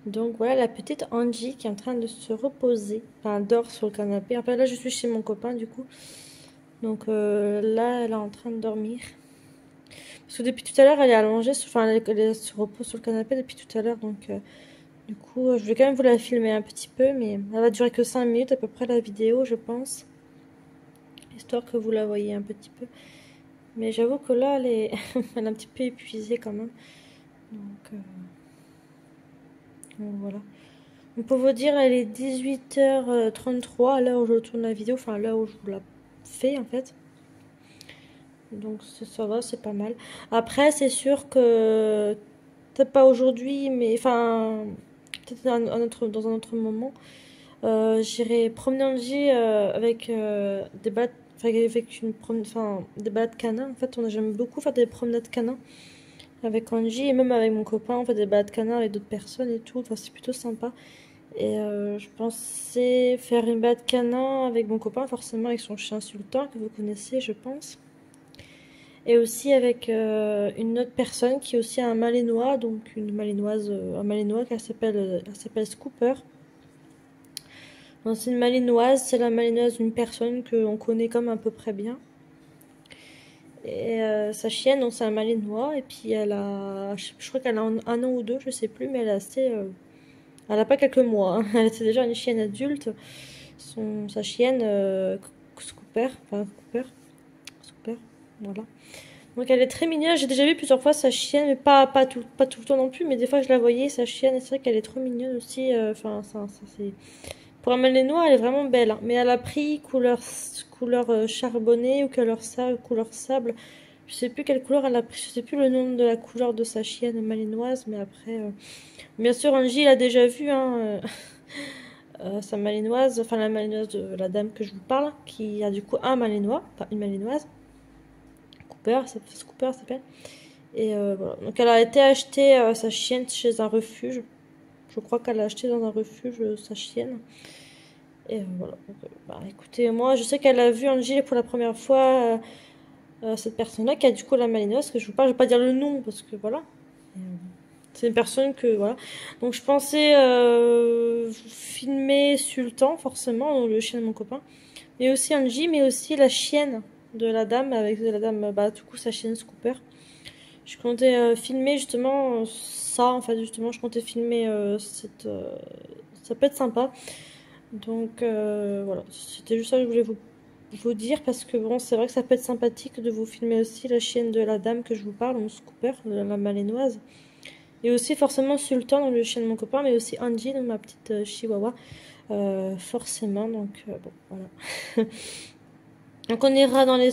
Donc voilà la petite Angie qui est en train de se reposer. Enfin, elle dort sur le canapé. Enfin là je suis chez mon copain du coup. Donc là elle est en train de dormir. Parce que depuis tout à l'heure elle est allongée, enfin elle se repose sur le canapé depuis tout à l'heure. Donc du coup je vais quand même vous la filmer un petit peu. Mais elle va durer que 5 minutes à peu près la vidéo je pense. Histoire que vous la voyez un petit peu. Mais j'avoue que là elle est, elle est un petit peu épuisée quand même. Donc, donc voilà. Donc pour vous dire, elle est 18h33 à l'heure où je tourne la vidéo, enfin à l'heure où je vous la fais en fait. Donc ça va, c'est pas mal. Après, c'est sûr que peut-être pas aujourd'hui, mais enfin peut-être dans un autre moment, j'irai promener Angie avec des balades, enfin, avec enfin, des balades canins. En fait, j'aime beaucoup faire des promenades canins avec Angie et même avec mon copain. On fait des balades canins avec d'autres personnes et tout. Enfin, c'est plutôt sympa. Et je pensais faire une balade canin avec mon copain, forcément avec son chien Sultan, que vous connaissez, je pense. Et aussi avec une autre personne qui est aussi un malinois, donc une malinoise, un malinois qui s'appelle Scooper. Donc c'est une malinoise, c'est la malinoise d'une personne qu'on connaît comme à peu près bien. Et sa chienne, donc c'est un malinois, et puis elle a, je crois qu'elle a un an ou deux, je sais plus, mais elle a assez, elle a pas quelques mois, hein. Elle était déjà une chienne adulte. Sa chienne, Scooper, enfin Scooper, voilà. Donc elle est très mignonne. J'ai déjà vu plusieurs fois sa chienne, mais pas tout le temps non plus, mais des fois je la voyais, sa chienne, et c'est vrai qu'elle est trop mignonne aussi. Enfin, c'est... Pour un malinois, elle est vraiment belle, hein. Mais elle a pris couleur charbonnée ou couleur sable. Je sais plus quelle couleur elle a pris, je sais plus le nom de la couleur de sa chienne malinoise, mais après... Bien sûr, Angie l'a déjà vu, hein. Sa malinoise, enfin la malinoise de la dame que je vous parle, qui a du coup un malinois, pas une malinoise, Cooper s'appelle. Et voilà. Donc elle a été acheter sa chienne chez un refuge. Je crois qu'elle a acheté dans un refuge sa chienne. Et voilà. Donc, bah, écoutez, moi je sais qu'elle a vu Angie pour la première fois, cette personne-là qui a du coup la malinoise, que je vous parle, je vais pas dire le nom parce que voilà. C'est une personne que voilà. Donc je pensais filmer Sultan forcément, le chien de mon copain, mais aussi Angie, mais aussi la chienne de la dame avec de la dame, bah du coup sa chienne Scooper. Je comptais filmer justement ça en fait justement je comptais filmer ça peut être sympa. Donc voilà, c'était juste ça que je voulais vous dire parce que bon c'est vrai que ça peut être sympathique de vous filmer aussi la chienne de la dame que je vous parle, mon Scooper, la malinoise. Et aussi forcément Sultan, donc le chien de mon copain, mais aussi Angie, donc ma petite chihuahua. Forcément, donc bon, voilà. Donc on ira dans les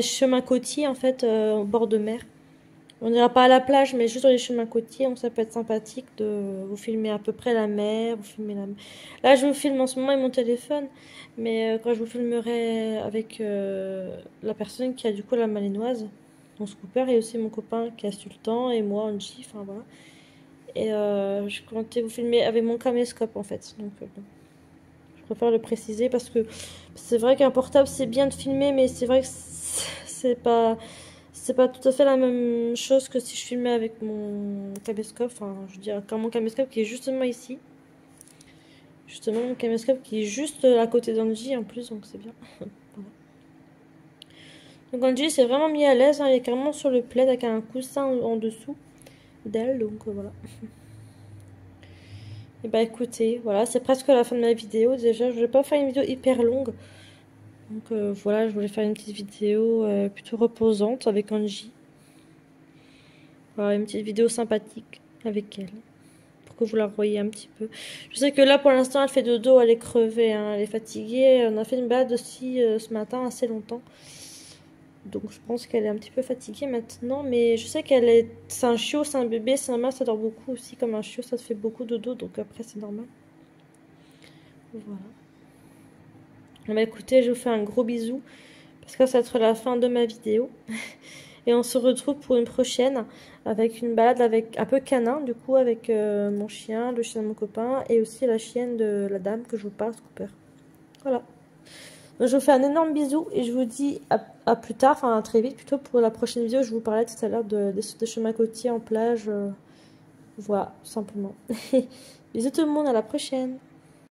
chemins côtiers en fait, au bord de mer. On n'ira pas à la plage, mais juste dans les chemins côtiers, donc ça peut être sympathique de vous filmer à peu près la mer, vous filmer la mer. Là, je vous filme en ce moment avec mon téléphone, mais quand je vous filmerai avec la personne qui a du coup la malinoise, mon Scooper, et aussi mon copain qui a Sultan, et moi, Angie, enfin voilà. Et je comptais vous filmer avec mon caméscope en fait, donc bon. Je préfère le préciser parce que c'est vrai qu'un portable c'est bien de filmer, mais c'est vrai que c'est pas tout à fait la même chose que si je filmais avec mon caméscope. Enfin, je veux dire, quand mon caméscope qui est justement ici. Justement, mon caméscope qui est juste à côté d'Angie en plus, donc c'est bien. Voilà. Donc Angie s'est vraiment mis à l'aise, hein, elle est carrément sur le plaid avec un coussin en dessous d'elle, donc voilà. Et bah écoutez, voilà, c'est presque la fin de ma vidéo déjà. Je vais pas faire une vidéo hyper longue. Donc voilà, je voulais faire une petite vidéo plutôt reposante avec Angie. Voilà, une petite vidéo sympathique avec elle. Pour que vous la voyez un petit peu. Je sais que là pour l'instant elle fait dodo, elle est crevée, hein, elle est fatiguée. On a fait une balade aussi ce matin assez longtemps. Donc je pense qu'elle est un petit peu fatiguée maintenant. Mais je sais qu'elle est... C'est un chiot, c'est un bébé, c'est normal, ça dort beaucoup aussi. Comme un chiot, ça te fait beaucoup de dodo. Donc après c'est normal. Voilà. Bah écoutez, je vous fais un gros bisou. Parce que ça va être la fin de ma vidéo. Et on se retrouve pour une prochaine avec une balade avec un peu canin, du coup, avec mon chien, le chien de mon copain et aussi la chienne de la dame que je vous parle, Cooper. Voilà. Donc, je vous fais un énorme bisou et je vous dis à plus tard, enfin à très vite plutôt pour la prochaine vidéo. Je vous parlais tout à l'heure de chemin côtier en plage. Voilà, tout simplement. Bisous tout le monde, à la prochaine.